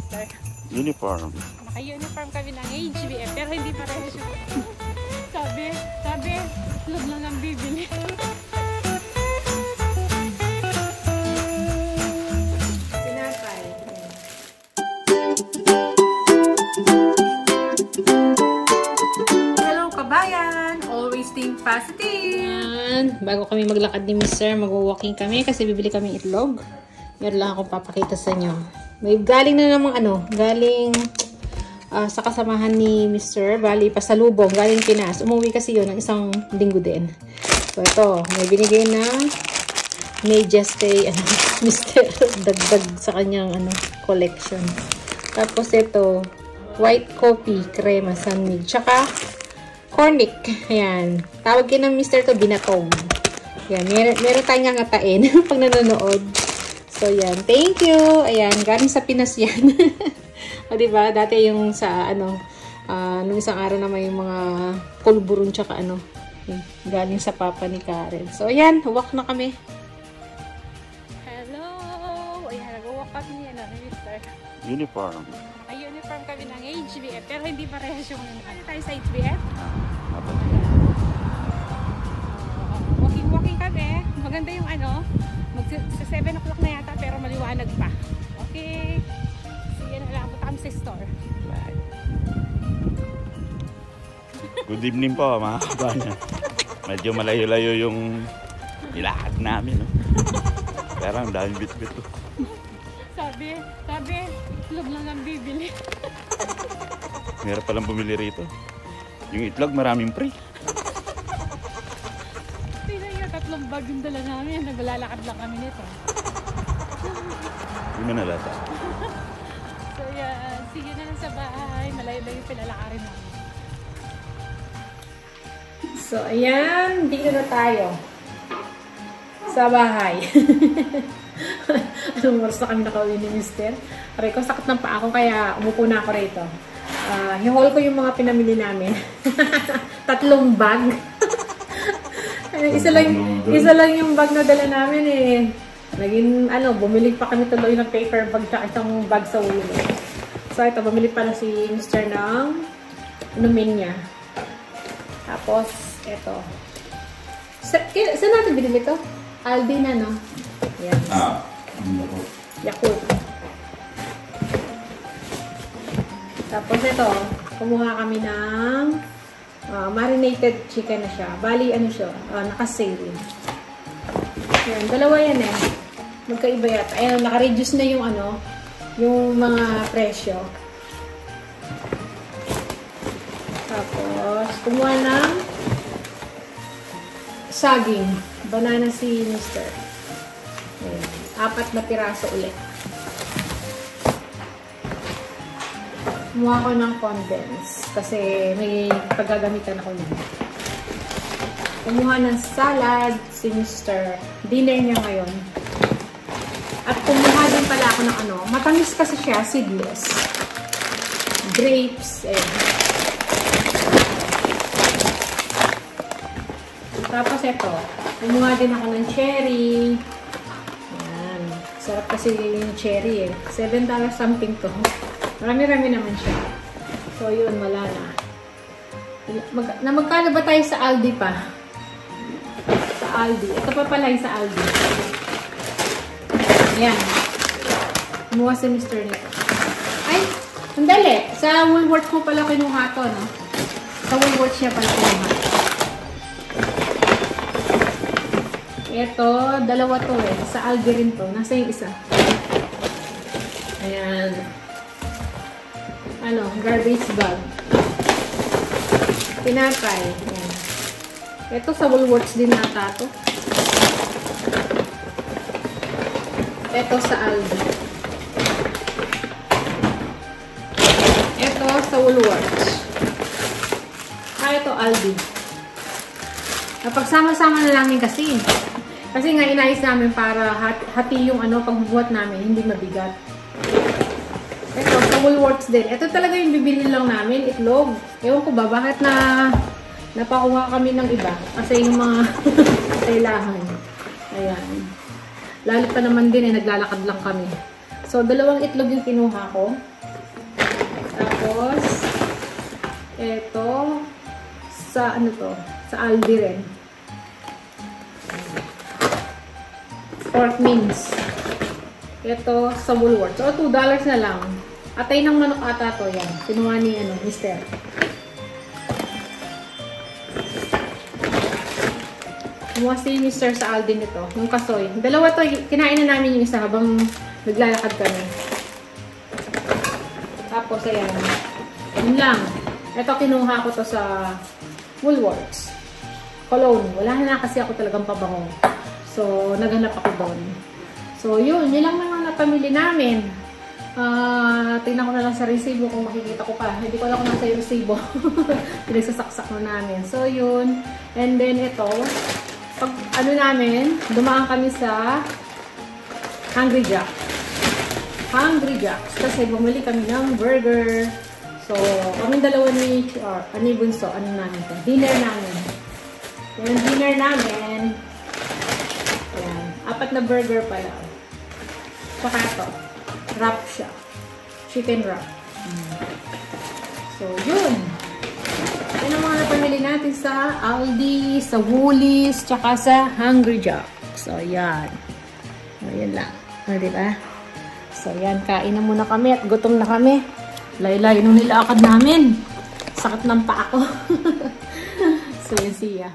mister? Uniform. Naka-uniform kami ng HBF, pero hindi pareho siya. Sabi, log lang ang bibili. Pinapay. Hello kabayan! Always think positive! Yan. Bago kami maglakad ni mister, mag-walking kami kasi bibili kami itlog. Meron lang akong papakita sa inyo. May galing na namang galing sa kasamahan ni Mr. Bali, pasalubong, galing Pinas. Umuwi kasi yun ng isang linggo din. So, ito, may binigay na may just stay, Mr. dagdag sa kanyang, collection. Tapos, ito, white coffee, crema, sunmig, tsaka, cornic. Ayan. Tawag yun ng Mr. to, binatong. Ayan, meron tayong ngatain pag nanonood. So, yan. Thank you. Ayan, galing sa Pinas yan. O, diba? Dati yung sa, nung isang araw na may mga pulburon tsaka galing sa papa ni Karen. So, ayan. Walk na kami. Hello! Ayan, nag-walk kami ni mister. Uniform. Ay, uniform kami ng HBF, pero hindi parehas yung tayo sa HBF. Walking kami. Maganda yung sa 7 o'clock na yata, pero maliwanag pa. Okay. Sige na lang, punta kami sa store. Bye. Good evening po, mga kabayan. Medyo malayo-layo yung ilakad namin. No? Pero ang daming bit-bit. Sabi, itlog lang ang bibili. Meron palang bumili rito. Yung itlog, maraming free. Tingnan nyo, 3 bag yung dala namin. Naglalakad lang kami nito. Hindi mo nalata. So yan, sige na lang sa bahay. Malayo-layo yung pinalakarin namin. So ayan, dito na tayo. Sa bahay. Anong oras na kami nakauwi ni mister? Aray ko, sakit ng paa ko kaya umupo na ako rito. I-haul ko yung mga pinamili namin. 3 bag. isa lang yung bag na dala namin eh. Naging, bumili pa kami tuloy ng paper bag sa isang bag sa ulo. So, ito, bumili pala si mister ng inumin niya. Tapos, ito. Saan natin binili ito? Aldi na, no? Yan. Yakult. Tapos, ito, kumuha kami ng marinated chicken na siya. Bali, siya, naka-sale. Yan, dalawa yan eh. Magkaiba yata. Ayan, naka-reduce na yung yung mga presyo. Tapos, kumuha ng saging. Banana si mister. Ayan, 4 na piraso ulit. Kumuha ko ng condense. Kasi may paggagamitan ako niya. Kumuha ng salad si mister. Dinner niya ngayon. At kumuha din pala ako ng matamis kasi siya, seedless. Grapes. Tapos ito, kumuha din ako ng cherry. Ayan. Sarap kasi yung cherry eh. $7 something to. Marami-rami naman siya. So yun, wala na. Magkano ba tayo sa Aldi pa? Sa Aldi. Ito pa pala yung sa Aldi. Ayan. Kumuha si mister nito. Ay, sandali. Sa Woolworths ko pala kinuha to, no? Sa Woolworths niya pala kinuha. Ito, 2 to eh. Sa Aldi rin to. Nasa yung isa. Ayan. Garbage bag. Pinapay. Ayan. Ito sa Woolworths din nata to. Ito sa Aldi. Ito sa Woolworths. Ito Aldi. Napagsama-sama na lang kasi. Kasi nga inayos namin para hati yung pagbubuhat namin, hindi mabigat. Ito, sa Woolworths din. Ito talaga yung bibili lang namin, itlog. Ewan ko ba, bakit napakuha kami ng iba? Kasi yung mga kailangan. Ayan. Lalo pa naman din naglalakad lang kami. So, 2 itlog yung kinuha ko. Tapos, ito, sa ano to? Sa Aldi rin. Pork mince. Ito, sa Woolworths. So, $2 na lang. Atay ng manok ata to, yan. Kinuha ni, mister. Kumuha si Mr. sa Aldi nito. Yung kasoy. 2 to, kinain na namin yung isa habang naglalakad kami. Tapos, ayan. Yun lang. Ito, kinuha ko to sa Woolworths. Cologne. Wala na kasi ako talagang pabango. So, naghanap ako doon. So, yun. Yun lang naman napamili namin. Tingnan ko na lang sa resibo kung makikita ko pa. Hindi ko alam kung nasa yung resibo. Pinagsasaksak na namin. So, yun. And then, ito. Pag ano namin, dumaan kami sa Hungry Jack's. Hungry Jack's. Kasi bumili kami ng burger. So, kami dalawa ni Ani Bunso. Ano namin ito? Dinner namin. Yung dinner namin. Ayan. 4 na burger pala. Saka ito. Wrap siya. Chicken wrap. So, yun. Yan ang mga napamili natin sa Aldi, sa Woolies, tsaka sa Hungry Jack's. So, yan. O, yan lang. O, diba? So, yan. Kain na muna kami at gutom na kami. Layo-layo nung nilakad namin. Sakit ng paa ko. So, yan siya.